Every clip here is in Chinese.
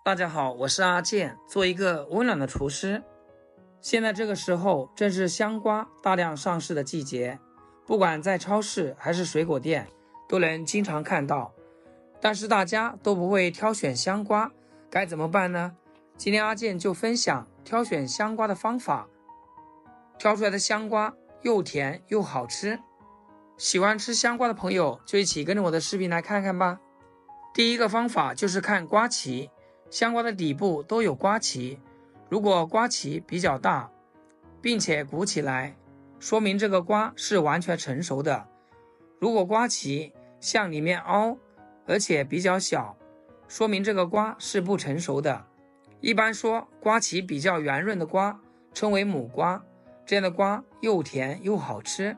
大家好，我是阿健，做一个温暖的厨师。现在这个时候正是香瓜大量上市的季节，不管在超市还是水果店都能经常看到，但是大家都不会挑选香瓜，该怎么办呢？今天阿健就分享挑选香瓜的方法，挑出来的香瓜又甜又好吃。喜欢吃香瓜的朋友就一起跟着我的视频来看看吧。第一个方法就是看瓜脐，香瓜的底部都有瓜脐，如果瓜脐比较大，并且鼓起来，说明这个瓜是完全成熟的。如果瓜脐向里面凹，而且比较小，说明这个瓜是不成熟的。一般说，瓜脐比较圆润的瓜称为母瓜，这样的瓜又甜又好吃。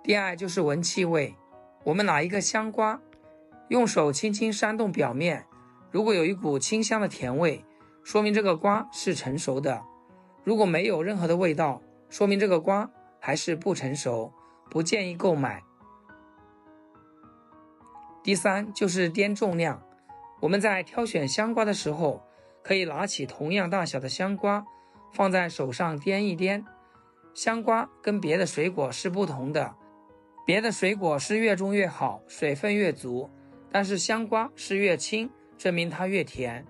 第二就是闻气味，我们拿一个香瓜，用手轻轻扇动表面，如果有一股清香的甜味，说明这个瓜是成熟的。如果没有任何的味道，说明这个瓜还是不成熟，不建议购买。第三就是掂重量，我们在挑选香瓜的时候，可以拿起同样大小的香瓜，放在手上掂一掂。香瓜跟别的水果是不同的，别的水果是越重越好，水分越足，但是香瓜是越轻，证明它越甜。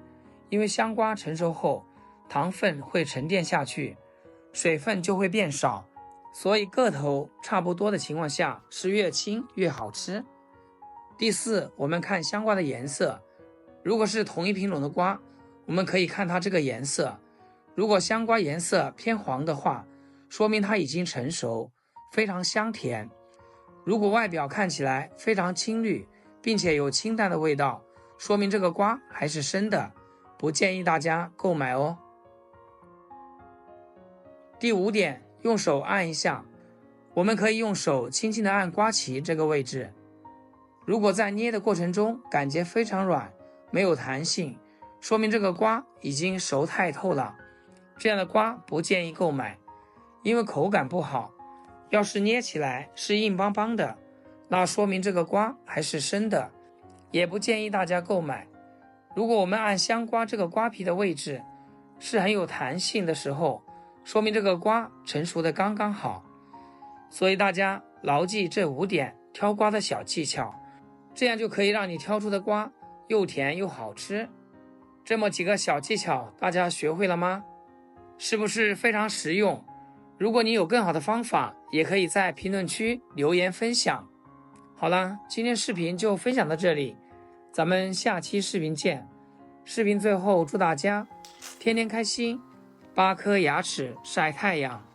因为香瓜成熟后，糖分会沉淀下去，水分就会变少，所以个头差不多的情况下是越轻越好吃。第四，我们看香瓜的颜色，如果是同一品种的瓜，我们可以看它这个颜色，如果香瓜颜色偏黄的话，说明它已经成熟，非常香甜。如果外表看起来非常青绿，并且有清淡的味道，说明这个瓜还是生的，不建议大家购买哦。第五点，用手按一下，我们可以用手轻轻地按瓜脐这个位置，如果在捏的过程中感觉非常软，没有弹性，说明这个瓜已经熟太透了，这样的瓜不建议购买，因为口感不好。要是捏起来是硬邦邦的，那说明这个瓜还是生的，也不建议大家购买。如果我们按香瓜这个瓜皮的位置是很有弹性的时候，说明这个瓜成熟的刚刚好。所以大家牢记这5点挑瓜的小技巧，这样就可以让你挑出的瓜又甜又好吃。这么几个小技巧大家学会了吗？是不是非常实用？如果你有更好的方法，也可以在评论区留言分享。好了，今天视频就分享到这里，咱们下期视频见。视频最后祝大家天天开心，8颗牙齿晒太阳。